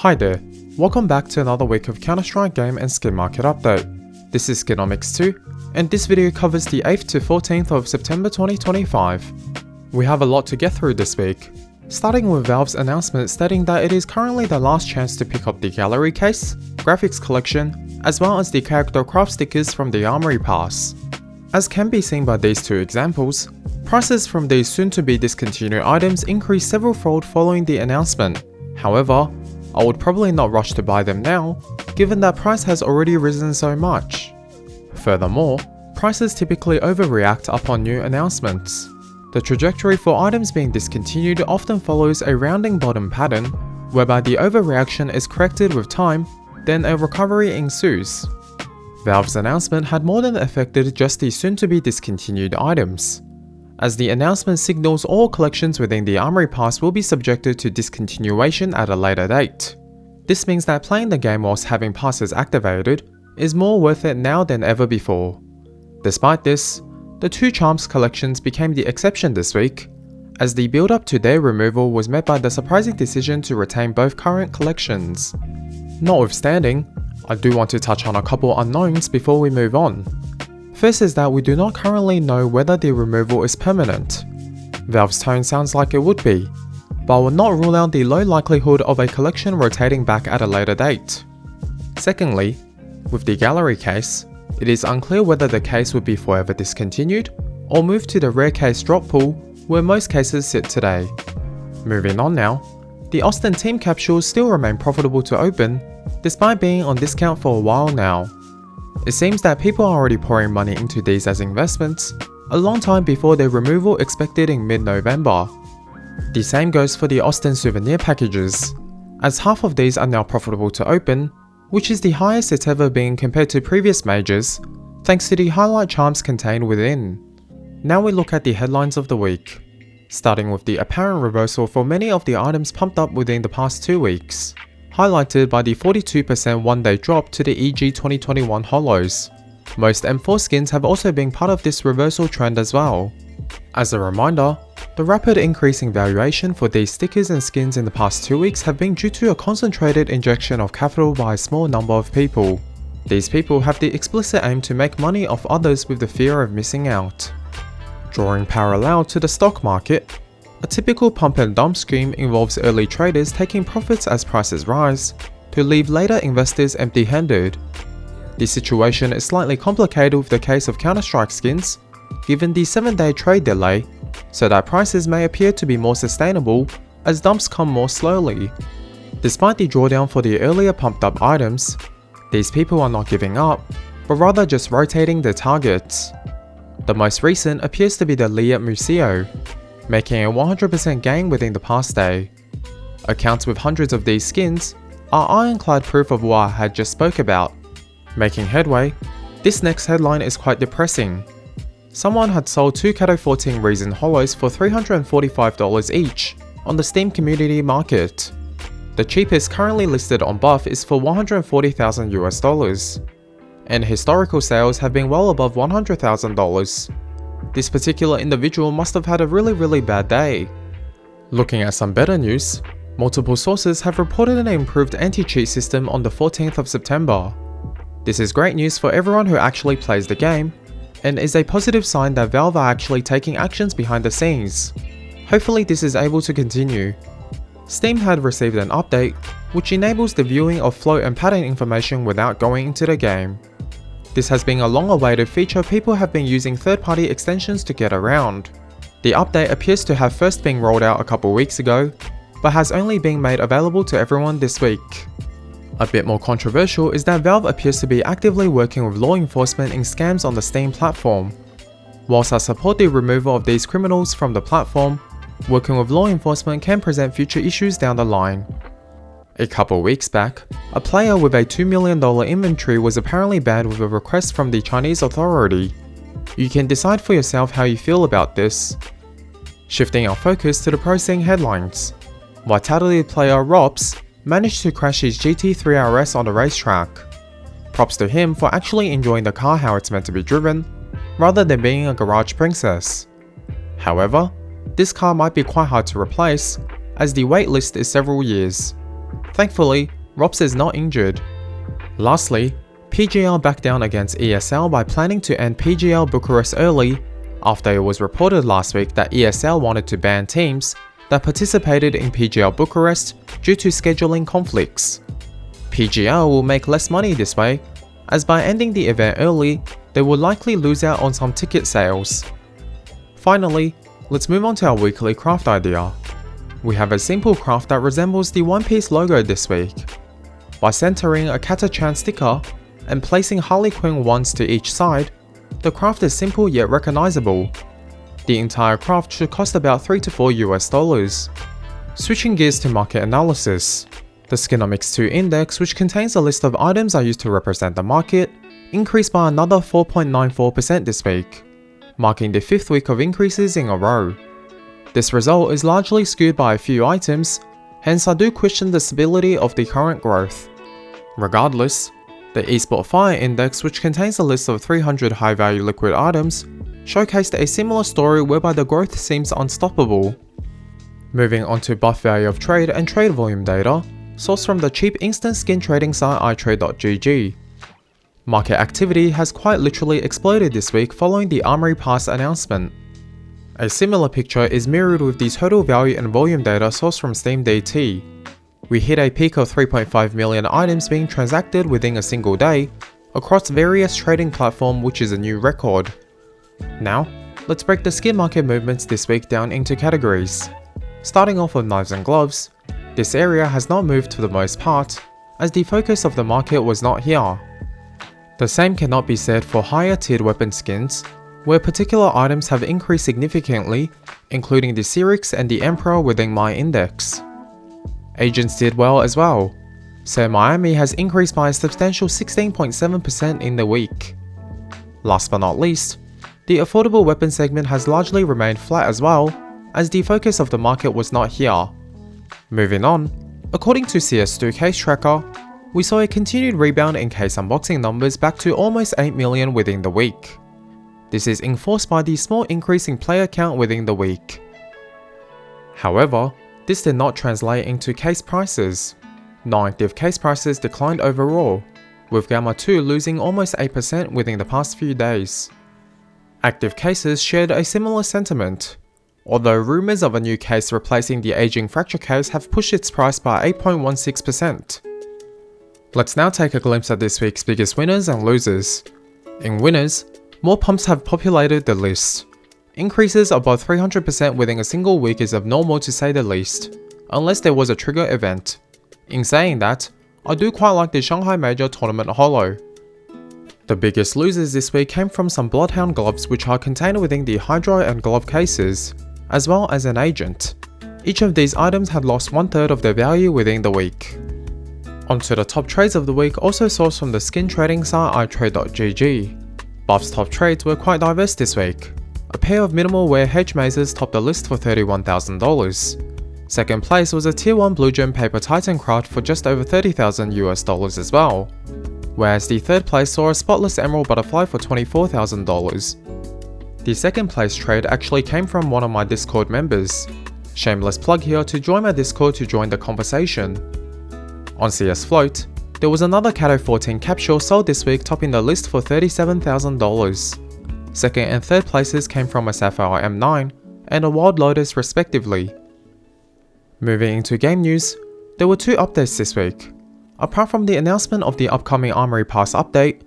Hi there, welcome back to another week of Counter-Strike game and skin market update. This is Skinomics2, and this video covers the 8th to 14th of September 2025. We have a lot to get through this week, starting with Valve's announcement stating that it is currently the last chance to pick up the gallery case, graphics collection, as well as the character craft stickers from the Armory Pass. As can be seen by these two examples, prices from these soon-to-be discontinued items increased several-fold following the announcement. However, I would probably not rush to buy them now, given that price has already risen so much. Furthermore, prices typically overreact upon new announcements. The trajectory for items being discontinued often follows a rounding bottom pattern, whereby the overreaction is corrected with time, then a recovery ensues. Valve's announcement had more than affected just the soon-to-be discontinued items, as the announcement signals all collections within the Armory Pass will be subjected to discontinuation at a later date. This means that playing the game whilst having passes activated is more worth it now than ever before. Despite this, the two Charms collections became the exception this week, as the build-up to their removal was met by the surprising decision to retain both current collections. Notwithstanding, I do want to touch on a couple unknowns before we move on. First is that we do not currently know whether the removal is permanent. Valve's tone sounds like it would be, but I will not rule out the low likelihood of a collection rotating back at a later date. Secondly, with the gallery case, it is unclear whether the case would be forever discontinued or moved to the rare case drop pool where most cases sit today. Moving on now, the Austin team capsules still remain profitable to open, despite being on discount for a while now. It seems that people are already pouring money into these as investments, a long time before their removal expected in mid-November. The same goes for the Austin souvenir packages, as half of these are now profitable to open, which is the highest it's ever been compared to previous majors, thanks to the highlight charms contained within. Now we look at the headlines of the week, starting with the apparent reversal for many of the items pumped up within the past 2 weeks, highlighted by the 42% one-day drop to the EG 2021 Holos. Most M4 skins have also been part of this reversal trend as well. As a reminder, the rapid increase in valuation for these stickers and skins in the past 2 weeks have been due to a concentrated injection of capital by a small number of people. These people have the explicit aim to make money off others with the fear of missing out. Drawing parallel to the stock market, a typical pump and dump scheme involves early traders taking profits as prices rise, to leave later investors empty-handed. The situation is slightly complicated with the case of Counter-Strike skins, given the 7-day trade delay, so that prices may appear to be more sustainable as dumps come more slowly. Despite the drawdown for the earlier pumped up items, these people are not giving up, but rather just rotating their targets. The most recent appears to be the Liat Museo, making a 100% gain within the past day. Accounts with hundreds of these skins are ironclad proof of what I had just spoke about. Making headway, this next headline is quite depressing. Someone had sold 2 Cato 14 Reason Holos for $345 each on the Steam community market. The cheapest currently listed on Buff is for $140,000 US, and historical sales have been well above $100,000. This particular individual must have had a really bad day. Looking at some better news, multiple sources have reported an improved anti-cheat system on the 14th of September. This is great news for everyone who actually plays the game, and is a positive sign that Valve are actually taking actions behind the scenes. Hopefully this is able to continue. Steam had received an update, which enables the viewing of float and pattern information without going into the game. This has been a long-awaited feature people have been using third-party extensions to get around. The update appears to have first been rolled out a couple weeks ago, but has only been made available to everyone this week. A bit more controversial is that Valve appears to be actively working with law enforcement in scams on the Steam platform. Whilst I support the removal of these criminals from the platform, working with law enforcement can present future issues down the line. A couple weeks back, a player with a $2 million inventory was apparently banned with a request from the Chinese authority. You can decide for yourself how you feel about this. Shifting our focus to the pro scene headlines. Vitality player Rops managed to crash his GT3 RS on the racetrack. Props to him for actually enjoying the car how it's meant to be driven, rather than being a garage princess. However, this car might be quite hard to replace, as the wait list is several years. Thankfully, ROPS is not injured. Lastly, PGL backed down against ESL by planning to end PGL Bucharest early after it was reported last week that ESL wanted to ban teams that participated in PGL Bucharest due to scheduling conflicts. PGL will make less money this way, as by ending the event early, they will likely lose out on some ticket sales. Finally, let's move on to our weekly craft idea. We have a simple craft that resembles the One Piece logo this week. By centering a Kata-chan sticker and placing Harley Quinn wands to each side, the craft is simple yet recognizable. The entire craft should cost about $3 to $4. Switching gears to market analysis. The Skinomics 2 index, which contains a list of items I use to represent the market, increased by another 4.94% this week, marking the 5th week of increases in a row. This result is largely skewed by a few items, hence I do question the stability of the current growth. Regardless, the eSport Fire Index, which contains a list of 300 high-value liquid items, showcased a similar story whereby the growth seems unstoppable. Moving on to buff value of trade and trade volume data, sourced from the cheap instant skin trading site iTrade.gg. Market activity has quite literally exploded this week following the Armory Pass announcement. A similar picture is mirrored with the total value and volume data sourced from SteamDT. We hit a peak of 3.5 million items being transacted within a single day across various trading platforms, which is a new record. Now, let's break the skin market movements this week down into categories. Starting off with knives and gloves, this area has not moved for the most part, as the focus of the market was not here. The same cannot be said for higher tiered weapon skins, where particular items have increased significantly, including the Cyrix and the Emperor within my index. Agents did well as well, so Miami has increased by a substantial 16.7% in the week. Last but not least, the affordable weapon segment has largely remained flat as well, as the focus of the market was not here. Moving on, according to CS2 Case Tracker, we saw a continued rebound in case unboxing numbers back to almost 8 million within the week. This is enforced by the small increase in player count within the week. However, this did not translate into case prices. Non-active case prices declined overall, with Gamma 2 losing almost 8% within the past few days. Active cases shared a similar sentiment, although rumours of a new case replacing the aging Fracture case have pushed its price by 8.16%. Let's now take a glimpse at this week's biggest winners and losers. In winners, more pumps have populated the list. Increases above 300% within a single week is abnormal to say the least, unless there was a trigger event. In saying that, I do quite like the Shanghai Major Tournament Holo. The biggest losers this week came from some Bloodhound gloves which are contained within the Hydro and glove cases, as well as an agent. Each of these items had lost 1/3 of their value within the week. Onto the top trades of the week, also sourced from the skin trading site iTrade.gg. Buff's top trades were quite diverse this week. A pair of minimal wear hedge mazes topped the list for $31,000. Second place was a tier 1 Blue Gem Paper Titan craft for just over $30,000 as well, whereas the third place saw a spotless Emerald Butterfly for $24,000. The second place trade actually came from one of my Discord members. Shameless plug here to join my Discord to join the conversation. On CS Float, there was another Cato 14 capsule sold this week topping the list for $37,000. Second and third places came from a Sapphire M9 and a Wild Lotus respectively. Moving into game news, there were 2 updates this week. Apart from the announcement of the upcoming Armory Pass update,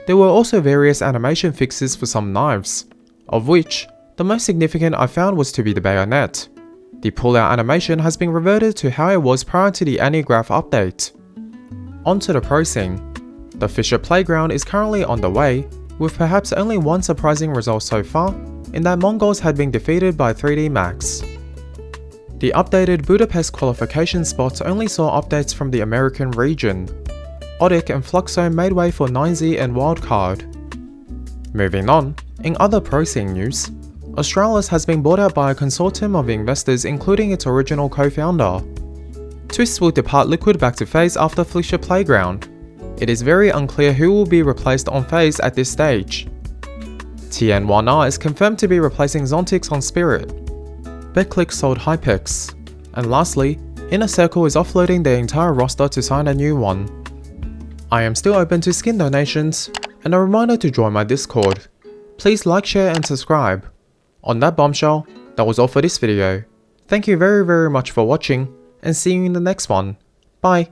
there were also various animation fixes for some knives, of which the most significant I found was to be the bayonet. The pull-out animation has been reverted to how it was prior to the Anigraph update. Onto the pro scene. The Fisher Playground is currently on the way, with perhaps only one surprising result so far, in that Mongols had been defeated by 3D Max. The updated Budapest qualification spots only saw updates from the American region. Odic and Fluxo made way for 9Z and Wildcard. Moving on, in other pro scene news, Australis has been bought out by a consortium of investors including its original co-founder. Twist will depart Liquid back to FaZe after Fisher Playground. It is very unclear who will be replaced on FaZe at this stage. TN1R is confirmed to be replacing Zontix on Spirit. BetClick sold Hypex. And lastly, Inner Circle is offloading their entire roster to sign a new one. I am still open to skin donations, and a reminder to join my Discord. Please like, share and subscribe. On that bombshell, that was all for this video. Thank you very much for watching, and see you in the next one. Bye.